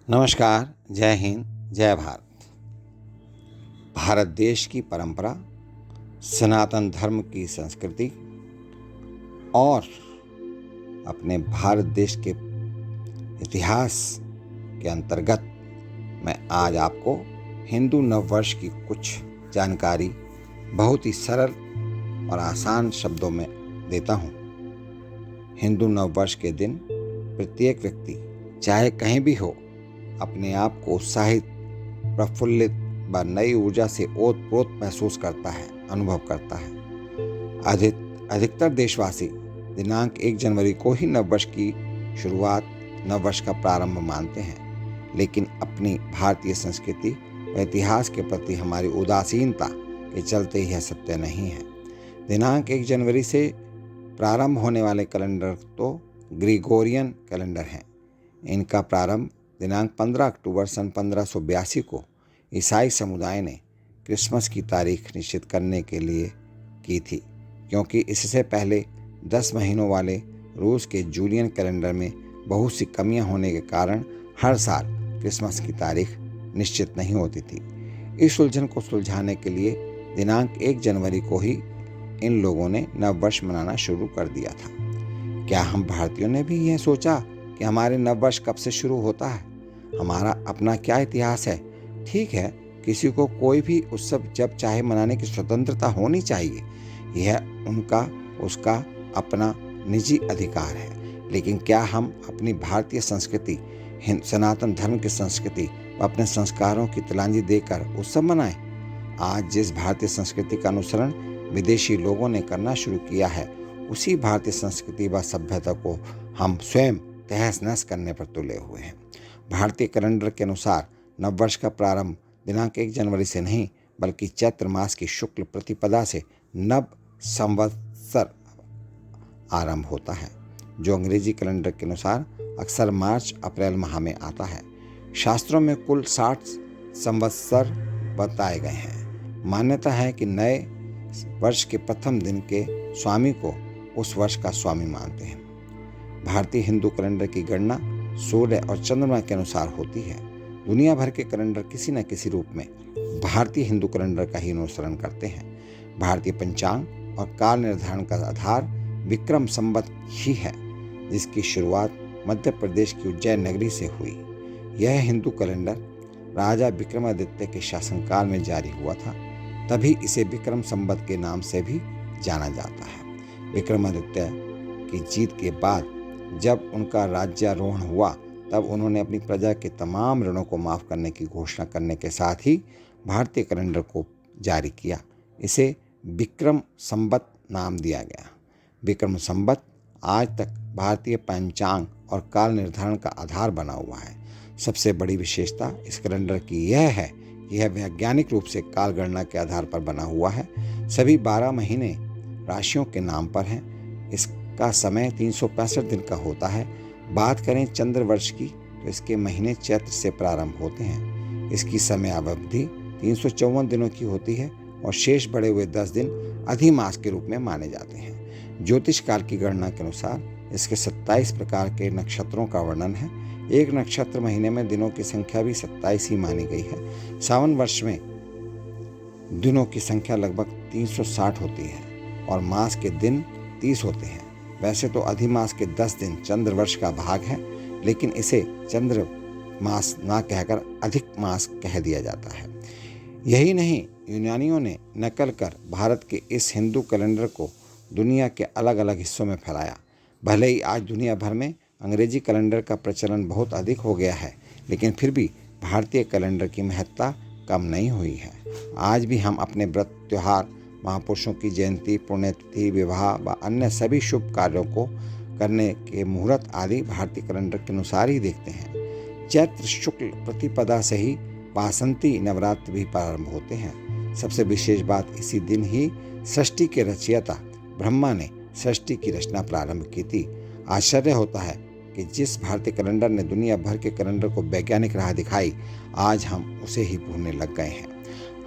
नमस्कार, जय हिंद, जय भारत। भारत देश की परंपरा, सनातन धर्म की संस्कृति और अपने भारत देश के इतिहास के अंतर्गत मैं आज आपको हिंदू नववर्ष की कुछ जानकारी बहुत ही सरल और आसान शब्दों में देता हूँ। हिंदू नववर्ष के दिन प्रत्येक व्यक्ति चाहे कहीं भी हो अपने आप को उत्साहित, प्रफुल्लित व नई ऊर्जा से ओत-प्रोत महसूस करता है, अनुभव करता है। अधिकतर देशवासी दिनांक 1 जनवरी को ही नववर्ष की शुरुआत, नववर्ष का प्रारंभ मानते हैं, लेकिन अपनी भारतीय संस्कृति व इतिहास के प्रति हमारी उदासीनता के चलते यह सत्य नहीं है। दिनांक 1 जनवरी से प्रारंभ होने वाले कैलेंडर तो ग्रिगोरियन कैलेंडर हैं। इनका प्रारंभ दिनांक 15 अक्टूबर सन 1582 को ईसाई समुदाय ने क्रिसमस की तारीख निश्चित करने के लिए की थी, क्योंकि इससे पहले 10 महीनों वाले रूस के जूलियन कैलेंडर में बहुत सी कमियां होने के कारण हर साल क्रिसमस की तारीख निश्चित नहीं होती थी। इस उलझन को सुलझाने के लिए दिनांक 1 जनवरी को ही इन लोगों ने नववर्ष मनाना शुरू कर दिया था। क्या हम भारतीयों ने भी यह सोचा कि हमारे नववर्ष कब से शुरू होता है, हमारा अपना क्या इतिहास है? ठीक है, किसी को कोई भी उत्सव जब चाहे मनाने की स्वतंत्रता होनी चाहिए, यह उसका अपना निजी अधिकार है। लेकिन क्या हम अपनी भारतीय संस्कृति, सनातन धर्म की संस्कृति व अपने संस्कारों की तिलांजलि देकर उत्सव मनाएं? आज जिस भारतीय संस्कृति का अनुसरण विदेशी लोगों ने करना शुरू किया है, उसी भारतीय संस्कृति व सभ्यता को हम स्वयं तहस नहस करने पर तुले हुए हैं। भारतीय कैलेंडर के अनुसार नववर्ष का प्रारंभ दिनांक 1 जनवरी से नहीं, बल्कि चैत्र मास की शुक्ल प्रतिपदा से नव संवत्सर आरंभ होता है, जो अंग्रेजी कैलेंडर के अनुसार अक्सर मार्च अप्रैल माह में आता है। शास्त्रों में कुल 60 संवत्सर बताए गए हैं। मान्यता है कि नए वर्ष के प्रथम दिन के स्वामी को उस वर्ष का स्वामी मानते हैं। भारतीय हिंदू कैलेंडर की गणना सूर्य और चंद्रमा के अनुसार होती है। दुनिया भर के कैलेंडर किसी न किसी रूप में भारतीय हिंदू कैलेंडर का ही अनुसरण करते हैं। भारतीय पंचांग और काल निर्धारण का आधार विक्रम संवत ही है, जिसकी शुरुआत मध्य प्रदेश की उज्जैन नगरी से हुई। यह हिंदू कैलेंडर राजा विक्रमादित्य के शासनकाल में जारी हुआ था, तभी इसे विक्रम संवत के नाम से भी जाना जाता है। विक्रमादित्य की जीत के बाद जब उनका राज्यारोहण हुआ, तब उन्होंने अपनी प्रजा के तमाम ऋणों को माफ़ करने की घोषणा करने के साथ ही भारतीय कैलेंडर को जारी किया। इसे विक्रम संवत नाम दिया गया। विक्रम संवत आज तक भारतीय पंचांग और काल निर्धारण का आधार बना हुआ है। सबसे बड़ी विशेषता इस कैलेंडर की यह है कि यह वैज्ञानिक रूप से काल गणना के आधार पर बना हुआ है। सभी 12 महीने राशियों के नाम पर हैं। इसका समय 365 दिन का होता है। बात करें चंद्र वर्ष की, तो इसके महीने चैत्र से प्रारंभ होते हैं। इसकी समय अवधि 354 दिनों की होती है और शेष बढ़े हुए 10 दिन अधिमास के रूप में माने जाते हैं। ज्योतिष काल की गणना के अनुसार इसके 27 प्रकार के नक्षत्रों का वर्णन है। एक नक्षत्र महीने में दिनों की संख्या भी 27 ही मानी गई है। सावन वर्ष में दिनों की संख्या लगभग 360 होती है और मास के दिन 30 होते हैं। वैसे तो अधिमास के 10 दिन चंद्र वर्ष का भाग है, लेकिन इसे चंद्र मास ना कहकर अधिक मास कह दिया जाता है। यही नहीं, यूनानियों ने नकल कर भारत के इस हिंदू कैलेंडर को दुनिया के अलग अलग हिस्सों में फैलाया। भले ही आज दुनिया भर में अंग्रेजी कैलेंडर का प्रचलन बहुत अधिक हो गया है, लेकिन फिर भी भारतीय कैलेंडर की महत्ता कम नहीं हुई है। आज भी हम अपने व्रत, त्योहार, महापुरुषों की जयंती, पुण्यतिथि, विवाह व अन्य सभी शुभ कार्यों को करने के मुहूर्त आदि भारतीय कैलेंडर के अनुसार ही देखते हैं। चैत्र शुक्ल प्रतिपदा से ही वासंती नवरात्र भी प्रारंभ होते हैं। सबसे विशेष बात, इसी दिन ही सृष्टि के रचयिता ब्रह्मा ने सृष्टि की रचना प्रारंभ की थी। आश्चर्य होता है कि जिस भारतीय कैलेंडर ने दुनिया भर के कैलेंडर को वैज्ञानिक राह दिखाई, आज हम उसे ही भूलने लग गए हैं।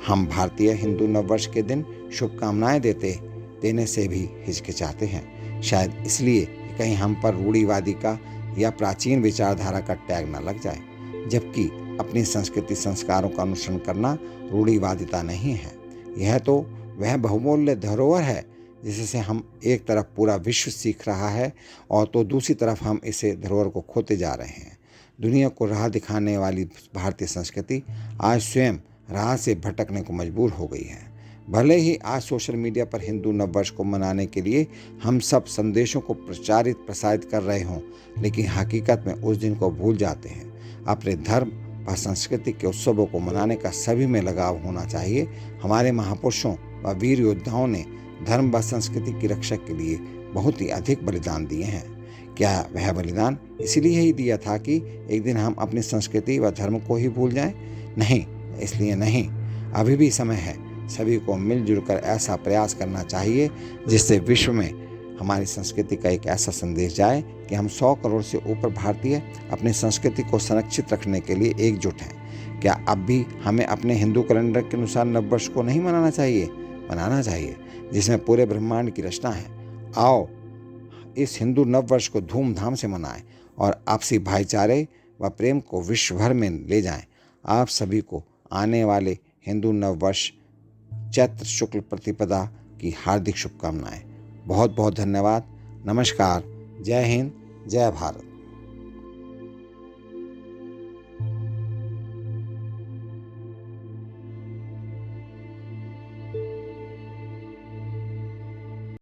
हम भारतीय हिंदू नववर्ष के दिन शुभकामनाएं देने से भी हिचकिचाते हैं, शायद इसलिए कि कहीं हम पर रूढ़िवादी का या प्राचीन विचारधारा का टैग न लग जाए। जबकि अपनी संस्कृति संस्कारों का अनुसरण करना रूढ़िवादिता नहीं है। यह तो वह बहुमूल्य धरोहर है जिससे हम एक तरफ पूरा विश्व सीख रहा है और तो दूसरी तरफ हम इसे धरोहर को खोते जा रहे हैं। दुनिया को राह दिखाने वाली भारतीय संस्कृति आज स्वयं राह से भटकने को मजबूर हो गई है। भले ही आज सोशल मीडिया पर हिंदू नववर्ष को मनाने के लिए हम सब संदेशों को प्रसारित कर रहे हों, लेकिन हकीकत में उस दिन को भूल जाते हैं। अपने धर्म व संस्कृति के उत्सवों को मनाने का सभी में लगाव होना चाहिए। हमारे महापुरुषों व वीर योद्धाओं ने धर्म व संस्कृति की रक्षा के लिए बहुत ही अधिक बलिदान दिए हैं। क्या वह बलिदान इसीलिए ही दिया था कि एक दिन हम अपनी संस्कृति व धर्म को ही भूल जाएं? नहीं, इसलिए नहीं। अभी भी समय है। सभी को मिलजुल कर ऐसा प्रयास करना चाहिए जिससे विश्व में हमारी संस्कृति का एक ऐसा संदेश जाए कि हम 100 करोड़ से ऊपर भारतीय अपनी संस्कृति को संरक्षित रखने के लिए एकजुट हैं। क्या अब भी हमें अपने हिंदू कैलेंडर के अनुसार नववर्ष को नहीं मनाना चाहिए? मनाना चाहिए, जिसमें पूरे ब्रह्मांड की रचना है। आओ इस हिंदू नववर्ष को धूमधाम से मनाएं और आपसी भाईचारे व प्रेम को विश्व भर में ले जाएं। आप सभी को आने वाले हिंदू नववर्ष चैत्र शुक्ल प्रतिपदा की हार्दिक शुभकामनाएं। बहुत बहुत धन्यवाद। नमस्कार। जय हिंद, जय भारत।